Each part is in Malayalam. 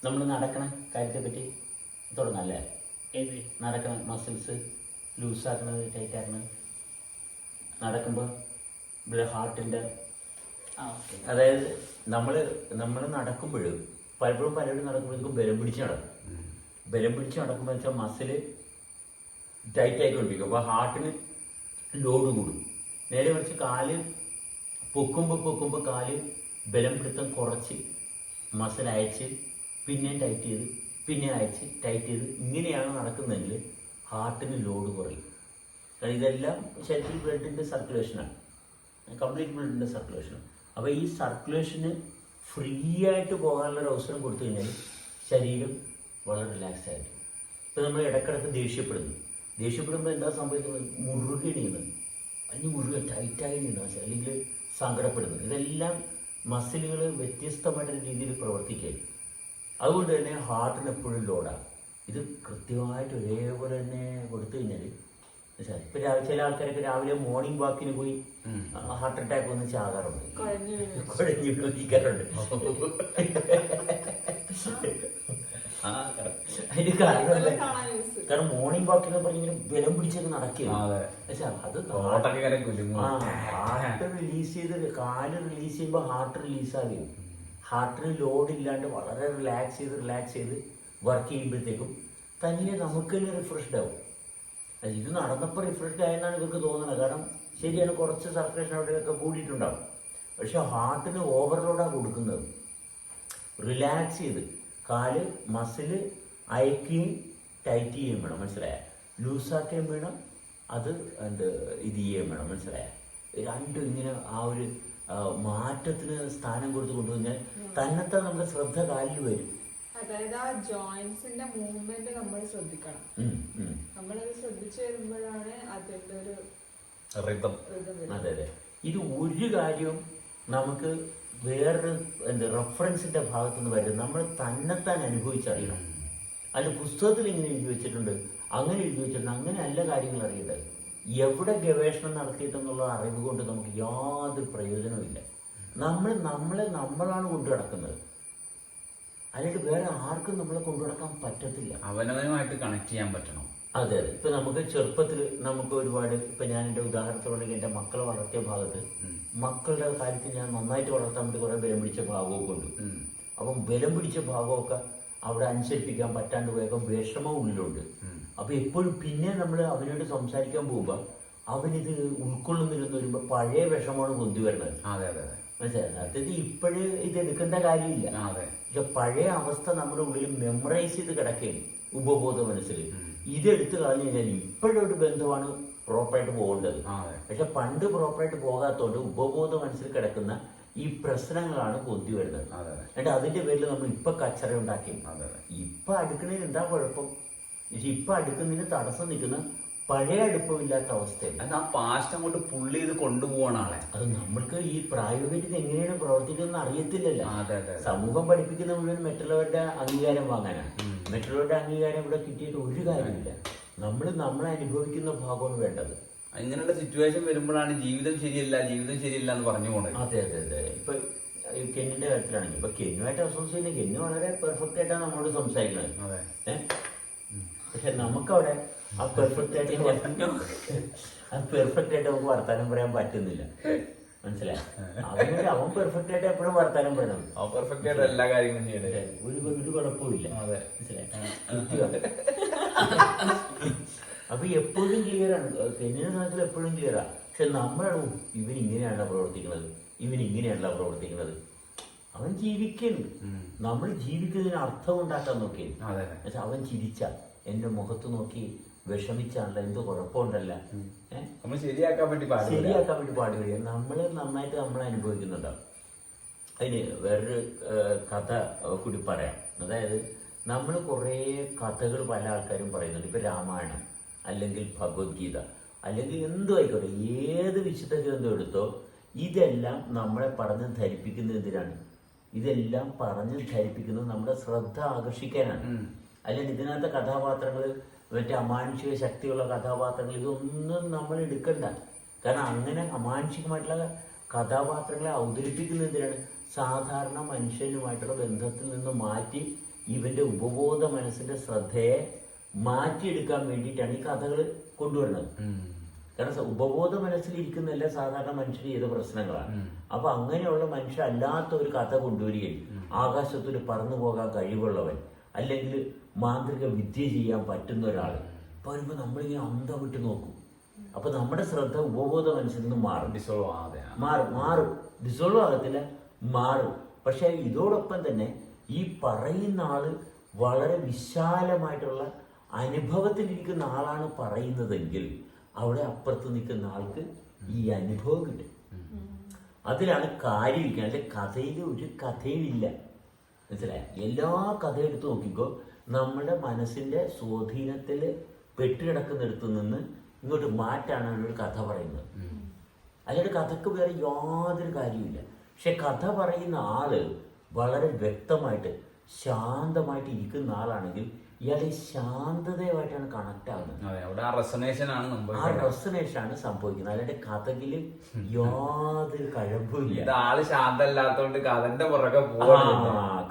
നമ്മൾ നടക്കണ കാര്യത്തെ പറ്റി തുടങ്ങാല്ലേ? നടക്കണ മസിൽസ് ലൂസാക്കണത് ടൈറ്റ് ആക്കണത് നടക്കുമ്പോൾ ഇവിടെ ഹാർട്ടിൻ്റെ അതായത് നമ്മൾ നടക്കുമ്പോൾ പലപ്പോഴും നടക്കുമ്പോഴേക്കും ബലം പിടിച്ച് നടക്കും. ബലം പിടിച്ച് നടക്കുമ്പോൾ വെച്ചാൽ മസില് ടൈറ്റ് ആയിക്കൊണ്ടിരിക്കും. അപ്പോൾ ഹാർട്ടിന് ലോഡ് കൂടും. നേരെ മറിച്ച് കാല് പൊക്കുമ്പോൾ കാല് ബലം പിടുത്തം കുറച്ച് മസിൽ അയച്ച് പിന്നെയും ടൈറ്റ് ചെയ്ത് പിന്നെ അയച്ച് ടൈറ്റ് ചെയ്ത് ഇങ്ങനെയാണ് നടക്കുന്നതെങ്കിൽ ഹാർട്ടിന് ലോഡ് കുറയും. കാരണം ഇതെല്ലാം ശരീരത്തിൽ ബ്ലഡിൻ്റെ സർക്കുലേഷനാണ്, കംപ്ലീറ്റ് ബ്ലഡിൻ്റെ സർക്കുലേഷനാണ്. അപ്പോൾ ഈ സർക്കുലേഷന് ഫ്രീ ആയിട്ട് പോകാനുള്ളൊരു അവസരം കൊടുത്തു കഴിഞ്ഞാൽ ശരീരം വളരെ റിലാക്സ് ആയിരിക്കും. ഇപ്പോൾ നമ്മൾ ഇടയ്ക്കിടയ്ക്ക് ദേഷ്യപ്പെടുമ്പോൾ എന്താ സംഭവിക്കുന്നത്? മുറുകെ നീങ്ങുന്നത്, അതിന് മുറുകെ ടൈറ്റായി നീങ്ങുക, അല്ലെങ്കിൽ സങ്കടപ്പെടുന്നത്. ഇതെല്ലാം മസിലുകൾ വ്യത്യസ്തമായിട്ടൊരു രീതിയിൽ പ്രവർത്തിക്കുകയും അതുകൊണ്ട് തന്നെ ഹാർട്ടിന് എപ്പോഴും ലോഡാണ്. ഇത് കൃത്യമായിട്ട് ഒരേപോലെ തന്നെ കൊടുത്തു കഴിഞ്ഞാൽ ഇപ്പം ചില ആൾക്കാരൊക്കെ രാവിലെ മോർണിംഗ് വാക്കിന് പോയി ഹാർട്ട് അറ്റാക്ക് വന്ന് ചാകാറുണ്ട്, കുഴഞ്ഞു വീഴിക്കാറുണ്ട്. അതിന് കാരണം മോർണിംഗ് വാക്ക് എന്ന് പറഞ്ഞിങ്ങനെ ബലം പിടിച്ചൊക്കെ നടക്കുകയാണ്. പക്ഷെ അത് ഹാർട്ട് റിലീസ് ചെയ്ത് കാല് റിലീസ് ചെയ്യുമ്പോൾ ഹാർട്ട് റിലീസാകും. ഹാർട്ടിന് ലോഡ് ഇല്ലാണ്ട് വളരെ റിലാക്സ് ചെയ്ത് വർക്ക് ചെയ്യുമ്പോഴത്തേക്കും തന്നെ നമുക്ക് തന്നെ റിഫ്രഷ്ഡ് ആവും. ഇത് നടന്നപ്പോൾ റിഫ്രഷ്ഡ് ആയെന്നാണ് ഇവർക്ക് തോന്നുന്നത്. കാരണം ശരിയാണ്, കുറച്ച് സർക്കുലേഷൻ അവിടെയൊക്കെ കൂടിയിട്ടുണ്ടാവും. പക്ഷെ ഹാർട്ടിന് ഓവർലോഡാണ് കൊടുക്കുന്നത്. റിലാക്സ് ചെയ്ത് കാല് മസില് അയക്കുകയും ടൈറ്റ് ചെയ്യുകയും വേണം, മനസ്സിലായ? ലൂസാക്കുകയും വേണം, അത് ഇത് ചെയ്യുകയും വേണം, മനസ്സിലായ? രണ്ടും ഇങ്ങനെ ആ ഒരു മാറ്റത്തിന് സ്ഥാനം കൊടുത്ത് കൊണ്ടുവന്നാൽ തന്നെത്താൻ നമ്മുടെ ശ്രദ്ധ കാലിൽ വരും. അതായത് ആ ജോയിന്റ്സിന്റെ മൂവ്മെന്റ് നമ്മൾ ശ്രദ്ധിക്കണം. നമ്മളത് ശ്രദ്ധിച്ചു വരുമ്പോഴാണ് അതിന്റെ ഒരു റിതം. അതെ. ഇത് ഒരു കാര്യവും നമുക്ക് വേറൊരു റെഫറൻസിന്റെ ഭാഗത്തുനിന്ന് വരും. നമ്മൾ തന്നെത്താൻ അനുഭവിച്ചറിയണം. അതിൽ പുസ്തകത്തിൽ ഇങ്ങനെ എഴുതി വെച്ചിട്ടുണ്ട്, അങ്ങനെ എഴുതി വെച്ചിട്ടുണ്ട്, അങ്ങനെ നല്ല കാര്യങ്ങൾ അറിയേണ്ടത്. എവിടെ ഗവേഷണം നടത്തിയിട്ടെന്നുള്ള അറിവ് കൊണ്ട് നമുക്ക് യാതൊരു പ്രയോജനവുമില്ല. നമ്മളാണ് കൊണ്ടു നടക്കുന്നത്, അല്ലെങ്കിൽ വേറെ ആർക്കും നമ്മളെ കൊണ്ടു നടക്കാൻ പറ്റത്തില്ല. അവനവനുമായിട്ട് കണക്ട് ചെയ്യാൻ പറ്റണം. അതെ. ഇപ്പൊ നമുക്ക് ചെറുപ്പത്തിൽ നമുക്ക് ഒരുപാട്, ഇപ്പൊ ഞാൻ എൻ്റെ ഉദാഹരണത്തിലുണ്ടെങ്കിൽ എൻ്റെ മക്കളെ വളർത്തിയ ഭാഗത്ത് മക്കളുടെ കാര്യത്തിൽ ഞാൻ നന്നായിട്ട് വളർത്താൻ വേണ്ടി കുറെ ബലം പിടിച്ച ഭാഗമൊക്കെ ഉണ്ട്. അപ്പം ബലം പിടിച്ച ഭാഗമൊക്കെ അവിടെ അനുസരിപ്പിക്കാൻ പറ്റാണ്ട് പോയപ്പോൾ വിഷമം ഉള്ളിലുണ്ട്. അപ്പൊ എപ്പോഴും പിന്നെ നമ്മൾ അവനോട് സംസാരിക്കാൻ പോകുമ്പോൾ അവനിത് ഉൾക്കൊള്ളുന്നില്ലെന്ന് വരുമ്പോൾ പഴയ വിഷമമാണ് പൊന്തി വരുന്നത്. മനസ്സിലായി? അതായത് ഇപ്പോഴ് ഇത് എടുക്കേണ്ട കാര്യമില്ല. പക്ഷെ പഴയ അവസ്ഥ നമ്മുടെ ഉള്ളിൽ മെമ്മറൈസ് ചെയ്ത് കിടക്കുകയും ഉപബോധ മനസ്സിൽ ഇതെടുത്ത് കളഞ്ഞു കഴിഞ്ഞാൽ ഇപ്പോഴൊരു ബന്ധമാണ് പ്രോപ്പറായിട്ട് പോകേണ്ടത്. പക്ഷെ പണ്ട് പ്രോപ്പറായിട്ട് പോകാത്തതുകൊണ്ട് ഉപബോധ മനസ്സിൽ കിടക്കുന്ന ഈ പ്രശ്നങ്ങളാണ് പൊന്തി വരുന്നത്. എന്നിട്ട് അതിന്റെ പേരിൽ നമ്മൾ ഇപ്പൊ കച്ചറ ഉണ്ടാക്കി. ഇപ്പൊ അടുക്കുന്നതിന് എന്താ കുഴപ്പം? പക്ഷെ ഇപ്പൊ അടുക്കുന്നതിന് തടസ്സം നിൽക്കുന്ന പഴയ അടുപ്പമില്ലാത്ത അവസ്ഥയിൽ ആ പാസ്റ്റ് അങ്ങോട്ട് പുള്ളി ചെയ്ത് കൊണ്ടുപോകണ ആളെ. അത് നമ്മൾക്ക് ഈ പ്രായോഗികത എങ്ങനെയാണ് പ്രവർത്തിക്കുന്നത് അറിയത്തില്ലല്ലോ. സമൂഹം പഠിപ്പിക്കുന്ന മുഴുവൻ മറ്റുള്ളവരുടെ അംഗീകാരം വാങ്ങാനാണ്. മറ്റുള്ളവരുടെ അംഗീകാരം ഇവിടെ കിട്ടിയിട്ട് ഒരു കാര്യമില്ല. നമ്മളെ അനുഭവിക്കുന്ന ഭാഗമാണ് വേണ്ടത്. ഇങ്ങനെയുള്ള സിറ്റുവേഷൻ വരുമ്പോഴാണ് ജീവിതം ശരിയല്ല എന്ന് പറഞ്ഞു പോണത്. അതെ. ഇപ്പൊ കെന്നിന്റെ കാര്യത്തിലാണെങ്കിൽ ഇപ്പൊ കെന്നുമായിട്ട് അസോസിയേറ്റ് ചെയ്യുന്ന കെന്നു വളരെ പെർഫെക്റ്റ് ആയിട്ടാണ് നമ്മളോട് സംസാരിക്കുന്നത്. പക്ഷെ നമുക്കവിടെ ആ പെർഫെക്റ്റ് ആയിട്ട് നമുക്ക് വർത്താനം പറയാൻ പറ്റുന്നില്ല. മനസ്സിലായി? അവൻ പെർഫെക്റ്റ് ആയിട്ട് എപ്പോഴും വർത്താനം പറയണം. പെർഫെക്റ്റ് ആയിട്ട് എല്ലാ കാര്യങ്ങളും ചെയ്യണേ, ഒരു കുഴപ്പമില്ല. മനസ്സിലായി? അപ്പൊ എപ്പോഴും ക്ലിയറാണ്. കെന്നിയുടെ സാധനത്തിൽ എപ്പോഴും ക്ലിയറാണ്. പക്ഷെ നമ്മളാണ് ഇവനിങ്ങനെയാണല്ലോ പ്രവർത്തിക്കുന്നത്. അവൻ ജീവിക്കുന്നു. നമ്മൾ ജീവിക്കുന്നതിന് അർത്ഥം ഉണ്ടാക്കാൻ നോക്കി. പക്ഷെ അവൻ ചിരിച്ച എന്റെ മുഖത്ത് നോക്കി വിഷമിച്ചാണല്ലോ, എന്തോ കുഴപ്പമുണ്ടല്ല, ശരിയാക്കാൻ വേണ്ടി പാടുപടിയ നമ്മൾ നന്നായിട്ട് നമ്മൾ അനുഭവിക്കുന്നുണ്ടാവും. അതിന് വേറൊരു കഥ കൂടി പറയാം. അതായത് നമ്മൾ കുറേ കഥകൾ പല ആൾക്കാരും പറയുന്നുണ്ട്. ഇപ്പൊ രാമായണം അല്ലെങ്കിൽ ഭഗവത്ഗീത അല്ലെങ്കിൽ എന്തോ ആയിക്കോട്ടെ, ഏത് വിശുദ്ധ ഗ്രന്ഥം എടുത്തോ ഇതെല്ലാം നമ്മളെ പറഞ്ഞ് ധരിപ്പിക്കുന്നത് എന്തിനാണ്? ഇതെല്ലാം പറഞ്ഞ് ധരിപ്പിക്കുന്നത് നമ്മുടെ ശ്രദ്ധ ആകർഷിക്കാനാണ്. അല്ലെങ്കിൽ ഇതിനകത്തെ കഥാപാത്രങ്ങൾ മറ്റേ അമാനുഷിക ശക്തിയുള്ള കഥാപാത്രങ്ങൾ ഇതൊന്നും നമ്മൾ എടുക്കണ്ട. കാരണം അങ്ങനെ അമാനുഷികമായിട്ടുള്ള കഥാപാത്രങ്ങളെ അവതരിപ്പിക്കുന്നതിനാണ് സാധാരണ മനുഷ്യനുമായിട്ടുള്ള ബന്ധത്തിൽ നിന്ന് മാറ്റി ഇവന്റെ ഉപബോധ മനസ്സിന്റെ ശ്രദ്ധയെ മാറ്റിയെടുക്കാൻ വേണ്ടിയിട്ടാണ് ഈ കഥകൾ കൊണ്ടുവരുന്നത്. കാരണം ഉപബോധ മനസ്സിലിരിക്കുന്നതല്ല സാധാരണ മനുഷ്യർ ചെയ്ത പ്രശ്നങ്ങളാണ്. അപ്പൊ അങ്ങനെയുള്ള മനുഷ്യർ അല്ലാത്ത ഒരു കഥ കൊണ്ടുവരികയും ആകാശത്തിൽ പറന്നു പോകാൻ കഴിവുള്ളവൻ അല്ലെങ്കിൽ മാന്ത്രിക വിദ്യ ചെയ്യാൻ പറ്റുന്ന ഒരാൾ ഇപ്പൊ വരുമ്പോ നമ്മളിങ്ങനെ അന്തം വിട്ട് നോക്കും. അപ്പൊ നമ്മുടെ ശ്രദ്ധ ഉപബോധ മനസ്സിൽ നിന്ന് മാറും. ഡിസോൾവ് ആകത്തില്ല, മാറും. പക്ഷെ ഇതോടൊപ്പം തന്നെ ഈ പറയുന്ന ആള് വളരെ വിശാലമായിട്ടുള്ള അനുഭവത്തിലിരിക്കുന്ന ആളാണ് പറയുന്നതെങ്കിൽ അവിടെ അപ്പുറത്ത് നിൽക്കുന്ന ആൾക്ക് ഈ അനുഭവം കിട്ടും. അതിലാണ് കാര്യം ഇരിക്കുന്നത്. അല്ലെ കഥയിൽ ഒരു കഥയുമില്ല, മനസ്സിലായ? എല്ലാ കഥയും എടുത്ത് നോക്കിക്കോ, നമ്മുടെ മനസ്സിന്റെ സ്വാധീനത്തിൽ പെട്ടുകിടക്കുന്നിടത്തു നിന്ന് ഇങ്ങോട്ട് മാറ്റാണ് ഒരു കഥ പറയുന്നത്. അല്ലാണ്ട് കഥക്ക് വേറെ യാതൊരു കാര്യമില്ല. പക്ഷെ കഥ പറയുന്ന ആള് വളരെ വ്യക്തമായിട്ട് ശാന്തമായിട്ട് ഇരിക്കുന്ന ആളാണെങ്കിൽ ഇയാളെ ശാന്തതയുമായിട്ടാണ് കണക്ട് ആകുന്നത്. ആ റെസൊനേഷനാണ് സംഭവിക്കുന്നത്. അല്ലാണ്ട് കഥകില് യാതൊരു കഴമ്പുമില്ല. ആള് ശാന്തല്ലാത്തോണ്ട് കഥന്റെ പുറകെ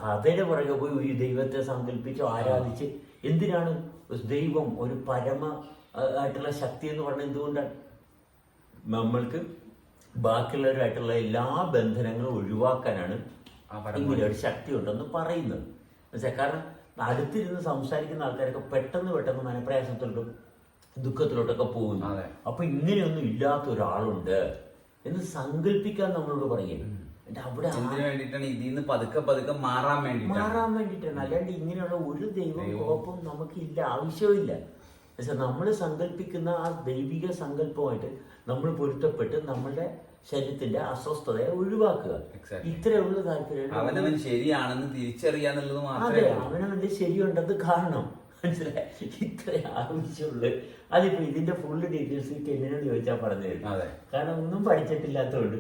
കഥയുടെ പുറകെ പോയി ഒരു ദൈവത്തെ സങ്കല്പിച്ച് ആരാധിച്ച് എന്തിനാണ്? ദൈവം ഒരു പരമ ആയിട്ടുള്ള ശക്തി എന്ന് പറഞ്ഞാൽ എന്തുകൊണ്ടാണ്? നമ്മൾക്ക് ബാക്കിയുള്ളവരായിട്ടുള്ള എല്ലാ ബന്ധനങ്ങളും ഒഴിവാക്കാനാണ് ഇങ്ങനെ ഒരു ശക്തി ഉണ്ടെന്ന് പറയുന്നത്. കാരണം അടുത്തിരുന്ന് സംസാരിക്കുന്ന ആൾക്കാരൊക്കെ പെട്ടെന്ന് മനപ്രയാസത്തിലോട്ടും ദുഃഖത്തിലോട്ടൊക്കെ പോകുന്നു. അപ്പൊ ഇങ്ങനെയൊന്നും ഇല്ലാത്ത ഒരാളുണ്ട് എന്ന് സങ്കല്പിക്കാൻ നമ്മളോട് പറയുന്നത്. അവിടെ ഇതിന്ന് പതുക്കെ മാറാൻ വേണ്ടിയിട്ടാണ്. അല്ലാണ്ട് ഇങ്ങനെയുള്ള ഒരു ദൈവം കോപം നമുക്കില്ല, ആവശ്യമില്ല. നമ്മൾ സങ്കല്പിക്കുന്ന ആ ദൈവിക സങ്കല്പമായിട്ട് നമ്മൾ പൊരുത്തപ്പെട്ട് നമ്മളുടെ ശരീരത്തിന്റെ അസ്വസ്ഥതയെ ഒഴിവാക്കുക. ഇത്രയുള്ള താല്പര്യം. അവനവൻ ശരിയാണെന്ന് തിരിച്ചറിയാന്നുള്ളത് അതെ, അവനവന്റെ ശരിയുണ്ടെന്ന് കാണണം, മനസ്സിലായി? ഇത്ര ആവശ്യമുള്ളു. അതിപ്പോ ഇതിന്റെ ഫുള്ള് ഡീറ്റെയിൽസ് കെന്നിനോട് ചോദിച്ചാൽ പറഞ്ഞു തരും. കാരണം ഒന്നും പഠിച്ചിട്ടില്ലാത്തതുകൊണ്ട്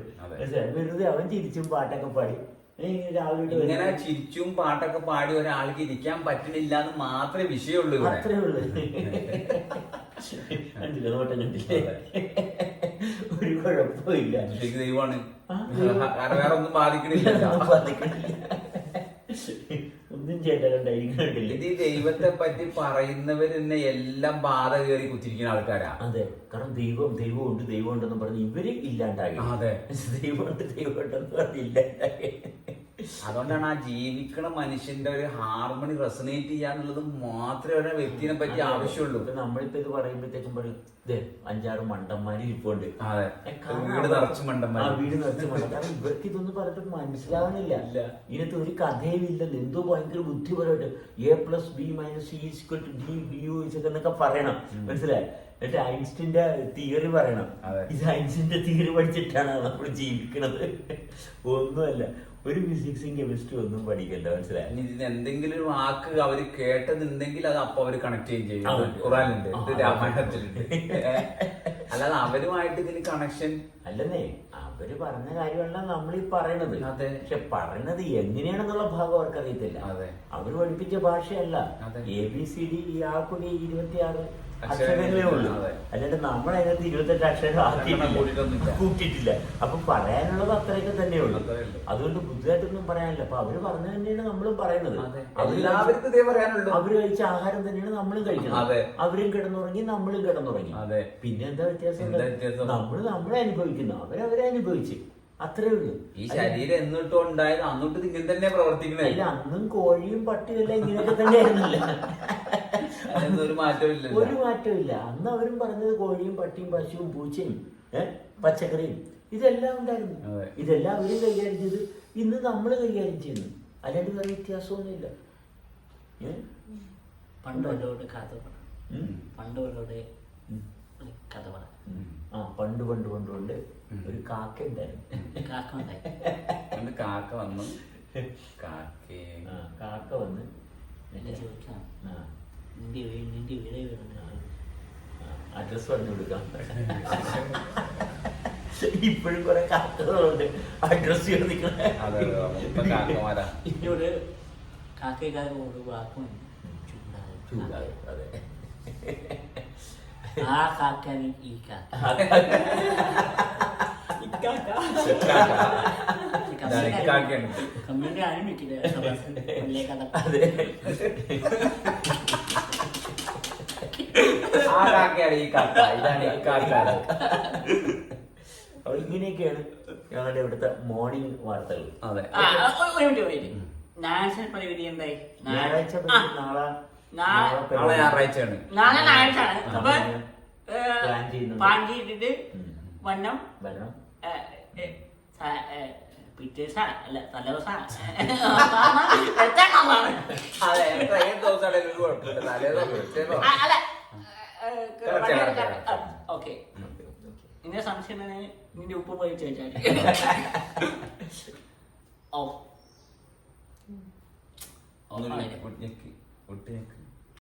വെറുതെ അവൻ ചിരിച്ചും പാട്ടൊക്കെ പാടി ഇങ്ങനെ ചിരിച്ചും പാട്ടൊക്കെ പാടി ഒരാൾക്ക് ഇരിക്കാൻ പറ്റണില്ല എന്ന് മാത്രമേ വിഷയമുള്ളൂ. അത്രേ ഉള്ളു. നോട്ടം കണ്ടില്ലേ? ഒരു കുഴപ്പമില്ല. ദൈവമാണ്, വേറെ ഒന്നും ബാധിക്കണില്ല. ഒന്നും ചെയ്തില്ല. ഇത് ഈ ദൈവത്തെ പറ്റി പറയുന്നവർ തന്നെ എല്ലാം ബാധ കയറി കുത്തിരിക്കുന്ന ആൾക്കാരാ. അതെ, കാരണം ദൈവം ഉണ്ടെന്ന് പറഞ്ഞ് ഇവര് ഇല്ലാണ്ടായി. അതെ, ദൈവം ഉണ്ടെന്ന് പറഞ്ഞ് ഇല്ലാണ്ടായി. അതുകൊണ്ടാണ് ആ ജീവിക്കണ മനുഷ്യന്റെ ഒരു ഹാർമണി റെസനേറ്റ് ചെയ്യാന്നുള്ളത് മാത്രമേ ഒരു വ്യക്തിനെ പറ്റി ആവശ്യമുള്ളൂ. നമ്മളിപ്പോ ഇത് പറയുമ്പോഴത്തേക്കും പറയും, ഇതേ 5-6 മണ്ടന്മാര് ഇരിപ്പുണ്ട്, വീട് നിറച്ച് മണ്ടന്മാർ. കാരണം ഇവർക്ക് ഇതൊന്നും പറഞ്ഞിട്ട് മനസ്സിലാവണില്ല. ഇതിനകത്ത് ഒരു കഥയും ഇല്ല. എന്തോ ഭയങ്കര ബുദ്ധിപരമായിട്ട് A+B-C=D എന്നൊക്കെ പറയണം, മനസ്സിലായി? എന്നിട്ട് ഐൻസ്റ്റീന്റെ തിയറി പറയണം. ഇത് ഐൻസ്റ്റീന്റെ തിയറി പഠിച്ചിട്ടാണ് നമ്മൾ ജീവിക്കുന്നത്. ഒന്നുമല്ല, ഒരു ഫിസിക്സും കെമിസ്ട്രി ഒന്നും പഠിക്കണ്ട, മനസ്സിലായി? ഇതിന് എന്തെങ്കിലും ഒരു വാക്ക് അവര് കേട്ടതുണ്ടെങ്കിൽ അത് അപ്പൊ അവര് കണക്ട് ചെയ്യും. ഖുറാനുണ്ട്, രാമായണത്തിലുണ്ട്. അല്ലാതെ അവരുമായിട്ട് ഇതിന് കണക്ഷൻ അല്ലെന്നേ. അവര് പറഞ്ഞ കാര്യമല്ല നമ്മളീ പറയണത്. പക്ഷെ പറയണത് എങ്ങനെയാണെന്നുള്ള ഭാഗം അവർക്കറിയത്തില്ല. അവര് പഠിപ്പിച്ച ഭാഷയല്ല. ABCD ആ കൂടി 26 അക്ഷരങ്ങളേ ഉള്ളൂ. അല്ലാണ്ട് നമ്മളതിനകത്ത് 28 അക്ഷരം കൂട്ടിയിട്ടില്ല. അപ്പൊ പറയാനുള്ളത് അത്രയൊക്കെ തന്നെ ഉള്ളൂ. അതുകൊണ്ട് പുതുതായിട്ടൊന്നും പറയാനില്ല. അപ്പൊ അവര് പറഞ്ഞ തന്നെയാണ് നമ്മളും പറയുന്നത്. അവര് കഴിച്ച ആഹാരം തന്നെയാണ് നമ്മളും കഴിക്കുന്നത്. അവരും കിടന്നുറങ്ങി, നമ്മളും കിടന്നുറങ്ങി. പിന്നെന്താ വ്യത്യാസം? നമ്മളെ അനുഭവിക്കുന്നു, അവരവരെ അനുഭവിച്ച്, അത്രേ ഉള്ളൂ. ഈ ശരീരം എന്നിട്ടും ഉണ്ടായത് അന്നിട്ട് ഇങ്ങനെ തന്നെ പ്രവർത്തിക്കുന്നത്. അല്ല, അന്നും കോഴിയും പട്ടിയും എല്ലാം ഇങ്ങനെയൊക്കെ തന്നെ ആയിരുന്നില്ല. ഒരു മാറ്റമില്ല. അന്ന് അവരും പറഞ്ഞത് കോഴിയും പട്ടിയും പശുവും പൂച്ചയും പച്ചക്കറിയും ഇതെല്ലാം ഉണ്ടായിരുന്നു. ഇതെല്ലാം അവരും കൈകാര്യം ചെയ്ത് ഇന്ന് നമ്മൾ കൈകാര്യം ചെയ്യുന്നു. അല്ലാണ്ട് വേറെ വ്യത്യാസമൊന്നുമില്ല. പണ്ടുള്ളവരുടെ കഥ പണ്ടുള്ളവരുടെ കഥ പണ്ട് ഒരു കാക്ക ഉണ്ടായിരുന്നു. കാക്ക വന്നു ചോദിക്കാം, നിന്റെ വീട് അഡ്രസ് പറഞ്ഞു കൊടുക്കാം. ഇപ്പോഴും കുറെ കാക്കകളുണ്ട് അഡ്രസ് ചോദിക്കണേ. എന്നോട് കാക്കയ്ക്കാരോട് വാക്കും ചൂടാകും. അതെ, ആ കാക്കാനും ഈ കാക്ക കമ്മ്യൂണിറ്റി ആരും നിൽക്കില്ല കഥ അതെ ആ കാക്കയാണ് ഈ കാക്ക, ഇതാണ് ഈ കാക്ക. അപ്പോൾ ഇങ്ങനെയൊക്കെയാണ് ഞങ്ങളുടെ ഇവിടുത്തെ മോർണിംഗ് വാർത്തകൾ. അതെ. ഞായറാഴ്ച പരിപാടി എന്തായി? ഞായറാഴ്ച നാളെ നാളെ ഞായറാഴ്ചയാണ്. നാളെ ഞായറാഴ്ചയാണ്. അപ്പൊ പ്ലാൻ ചെയ്യുന്നുണ്ട്. പ്ലാൻ ചെയ്തിട്ട് വണ്ണം വരണം. പിറ്റേസാ അല്ല തലേദിവസാ അതെ, ഏത് ദിവസമാണെങ്കിലും ഒരു കുഴപ്പമില്ല. തലേന്നോ പിറ്റേന്നോ. അല്ല correct. ഓക്കെ. നിന്റെ സംശയം നിന്റെ ഉപ്പ് പോയി ചോദിച്ചാൽ ഓ ഒന്നുമില്ല. ഒട്ടി ഞെക്ക്.